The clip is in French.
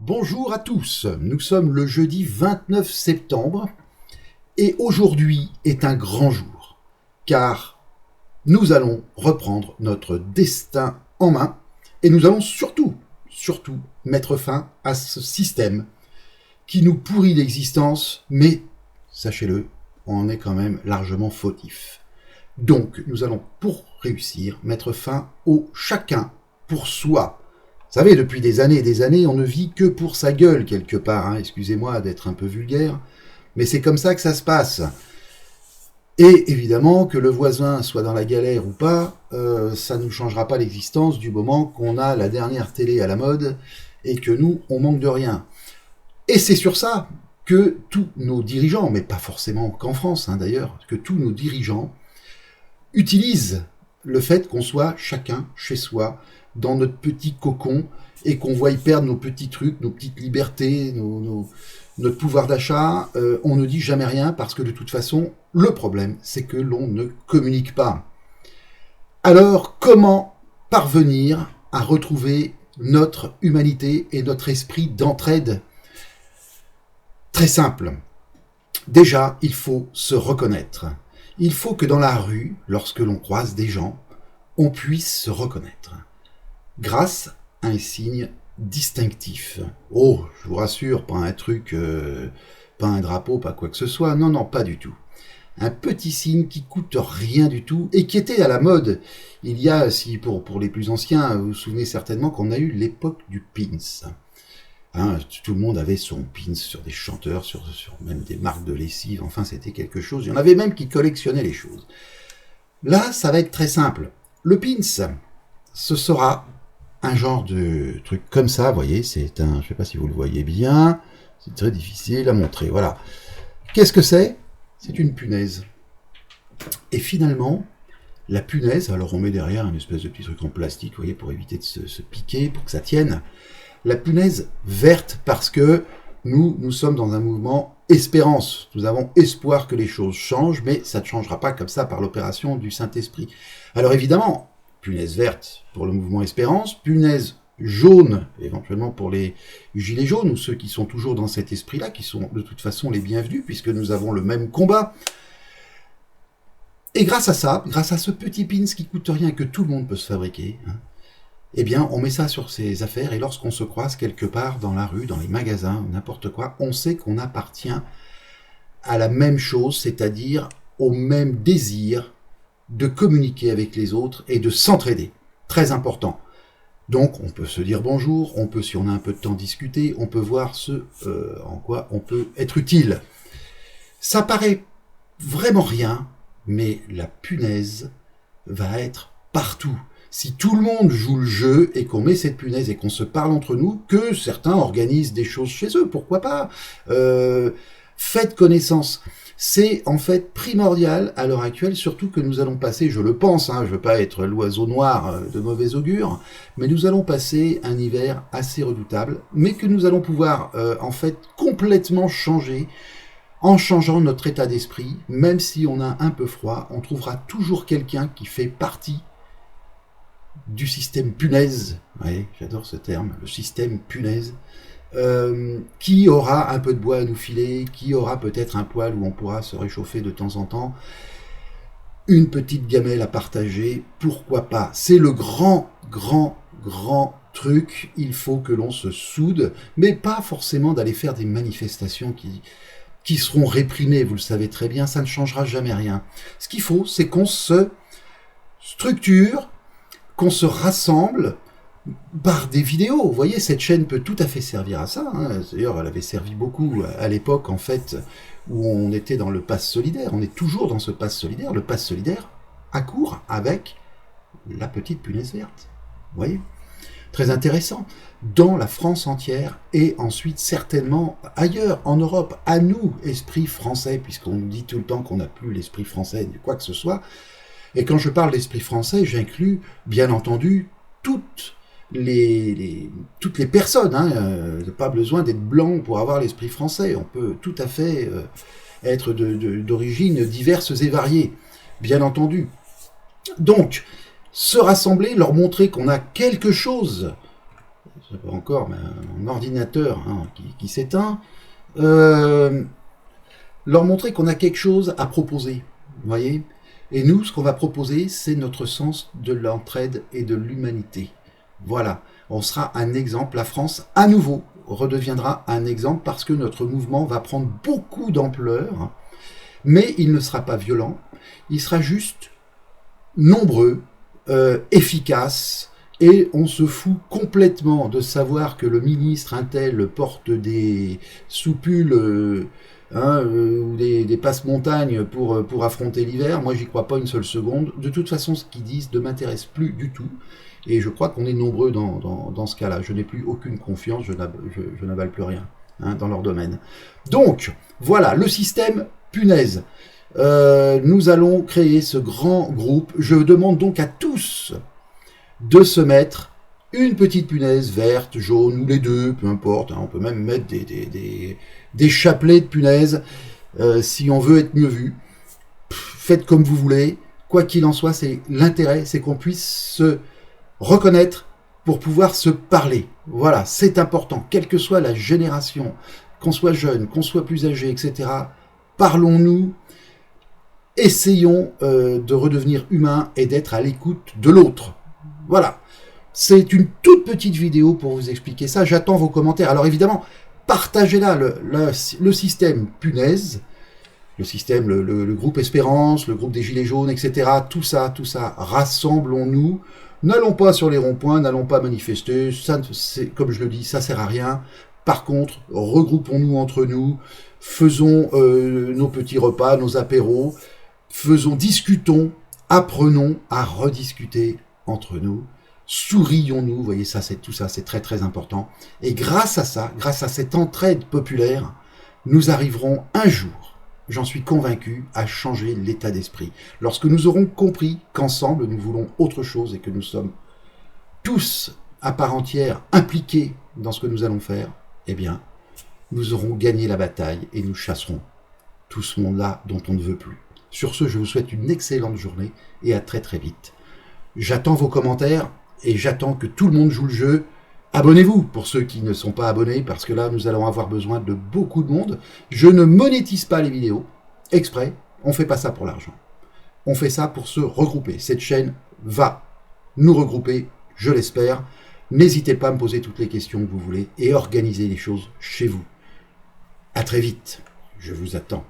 Bonjour à tous, nous sommes le jeudi 29 septembre et aujourd'hui est un grand jour car nous allons reprendre notre destin en main et nous allons surtout mettre fin à ce système qui nous pourrit l'existence, mais sachez-le, on en est quand même largement fautif. Donc nous allons pour réussir mettre fin au chacun pour soi. Vous savez, depuis des années et des années, on ne vit que pour sa gueule quelque part, hein. Excusez-moi d'être un peu vulgaire, mais c'est comme ça que ça se passe. Et évidemment, que le voisin soit dans la galère ou pas, ça ne nous changera pas l'existence du moment qu'on a la dernière télé à la mode et que nous, on manque de rien. Et c'est sur ça que tous nos dirigeants, mais pas forcément qu'en France hein, d'ailleurs, que tous nos dirigeants utilisent le fait qu'on soit chacun chez soi, dans notre petit cocon, et qu'on voie y perdre nos petits trucs, nos petites libertés, notre pouvoir d'achat, on ne dit jamais rien, parce que de toute façon, le problème, c'est que l'on ne communique pas. Alors, comment parvenir à retrouver notre humanité et notre esprit d'entraide? Très simple. Déjà, il faut se reconnaître. Il faut que dans la rue, lorsque l'on croise des gens, on puisse se reconnaître grâce à un signe distinctif. Oh, je vous rassure, pas un truc, pas un drapeau, pas quoi que ce soit. Non, non, pas du tout. Un petit signe qui coûte rien du tout et qui était à la mode. Il y a, si pour les plus anciens, vous vous souvenez certainement qu'on a eu l'époque du pins. Hein, tout le monde avait son pins sur des chanteurs, sur même des marques de lessive. Enfin, c'était quelque chose. Il y en avait même qui collectionnaient les choses. Là, ça va être très simple. Le pins, ce sera un genre de truc comme ça, vous voyez, c'est un, je sais pas si vous le voyez bien, c'est très difficile à montrer, voilà. Qu'est-ce que c'est? C'est une punaise. Et finalement, la punaise, alors on met derrière une espèce de petit truc en plastique, vous voyez, pour éviter de se piquer, pour que ça tienne. La punaise verte, parce que nous sommes dans un mouvement espérance. Nous avons espoir que les choses changent, mais ça ne changera pas comme ça par l'opération du Saint-Esprit. Alors évidemment, punaise verte pour le mouvement espérance, punaise jaune, éventuellement pour les gilets jaunes, ou ceux qui sont toujours dans cet esprit-là, qui sont de toute façon les bienvenus, puisque nous avons le même combat. Et grâce à ça, grâce à ce petit pins qui coûte rien, que tout le monde peut se fabriquer, hein, eh bien, on met ça sur ses affaires, et lorsqu'on se croise quelque part dans la rue, dans les magasins, n'importe quoi, on sait qu'on appartient à la même chose, c'est-à-dire au même désir de communiquer avec les autres et de s'entraider. Très important. Donc, on peut se dire bonjour, on peut, si on a un peu de temps, discuter, on peut voir en quoi on peut être utile. Ça paraît vraiment rien, mais la punaise va être partout. Si tout le monde joue le jeu et qu'on met cette punaise et qu'on se parle entre nous, que certains organisent des choses chez eux, pourquoi pas, faites connaissance. C'est en fait primordial à l'heure actuelle, surtout que nous allons passer, je le pense, hein, je ne veux pas être l'oiseau noir de mauvais augure, mais nous allons passer un hiver assez redoutable, mais que nous allons pouvoir en fait complètement changer en changeant notre état d'esprit. Même si on a un peu froid, on trouvera toujours quelqu'un qui fait partie du système punaise, ouais, j'adore ce terme, le système punaise, qui aura un peu de bois à nous filer, qui aura peut-être un poêle où on pourra se réchauffer de temps en temps, une petite gamelle à partager, pourquoi pas. C'est le grand truc, il faut que l'on se soude, mais pas forcément d'aller faire des manifestations qui seront réprimées, vous le savez très bien, ça ne changera jamais rien. Ce qu'il faut, c'est qu'on se structure, qu'on se rassemble par des vidéos. Vous voyez, cette chaîne peut tout à fait servir à ça. Hein. D'ailleurs, elle avait servi beaucoup à l'époque, en fait, où on était dans le pass solidaire. On est toujours dans ce pass solidaire. Le pass solidaire accourt avec la petite punaise verte. Vous voyez ? Très intéressant. Dans la France entière et ensuite certainement ailleurs, en Europe. À nous, esprit français, puisqu'on nous dit tout le temps qu'on n'a plus l'esprit français, quoi que ce soit. Et quand je parle d'esprit français, j'inclus, bien entendu, toutes les personnes. Hein, pas besoin d'être blanc pour avoir l'esprit français. On peut tout à fait être d'origines diverses et variées, bien entendu. Donc, se rassembler, leur montrer qu'on a quelque chose pas encore, mais un ordinateur hein, qui s'éteint, leur montrer qu'on a quelque chose à proposer, vous voyez. Et nous, ce qu'on va proposer, c'est notre sens de l'entraide et de l'humanité. Voilà, on sera un exemple. La France, à nouveau, redeviendra un exemple parce que notre mouvement va prendre beaucoup d'ampleur, mais il ne sera pas violent, il sera juste nombreux, efficace, et on se fout complètement de savoir que le ministre untel porte des soupules ou des passe-montagnes pour affronter l'hiver. Moi, j'y crois pas une seule seconde. De toute façon, ce qu'ils disent ne m'intéresse plus du tout. Et je crois qu'on est nombreux dans ce cas-là. Je n'ai plus aucune confiance, je n'avale plus rien hein, dans leur domaine. Donc, voilà, le système punaise. Nous allons créer ce grand groupe. Je demande donc à tous de se mettre une petite punaise verte, jaune, ou les deux, peu importe. Hein, on peut même mettre des chapelets de punaises si on veut être mieux vu. Faites comme vous voulez. Quoi qu'il en soit, c'est l'intérêt, c'est qu'on puisse se reconnaître pour pouvoir se parler. Voilà, c'est important. Quelle que soit la génération, qu'on soit jeune, qu'on soit plus âgé, etc. Parlons-nous. Essayons de redevenir humains et d'être à l'écoute de l'autre. Voilà. C'est une toute petite vidéo pour vous expliquer ça. J'attends vos commentaires. Alors évidemment, partagez-la. Le système punaise, le système, le groupe Espérance, le groupe des Gilets jaunes, etc. Tout ça, rassemblons-nous. N'allons pas sur les ronds-points, n'allons pas manifester. Ça, comme je le dis, ça sert à rien. Par contre, regroupons-nous entre nous. Faisons nos petits repas, nos apéros. Discutons, apprenons à rediscuter entre nous, sourions-nous, vous voyez, tout ça, c'est très très important. Et grâce à ça, grâce à cette entraide populaire, nous arriverons un jour, j'en suis convaincu, à changer l'état d'esprit. Lorsque nous aurons compris qu'ensemble, nous voulons autre chose et que nous sommes tous, à part entière, impliqués dans ce que nous allons faire, eh bien, nous aurons gagné la bataille et nous chasserons tout ce monde-là dont on ne veut plus. Sur ce, je vous souhaite une excellente journée et à très très vite. J'attends vos commentaires et j'attends que tout le monde joue le jeu. Abonnez-vous pour ceux qui ne sont pas abonnés parce que là, nous allons avoir besoin de beaucoup de monde. Je ne monétise pas les vidéos exprès. On ne fait pas ça pour l'argent. On fait ça pour se regrouper. Cette chaîne va nous regrouper, je l'espère. N'hésitez pas à me poser toutes les questions que vous voulez et organiser les choses chez vous. À très vite. Je vous attends.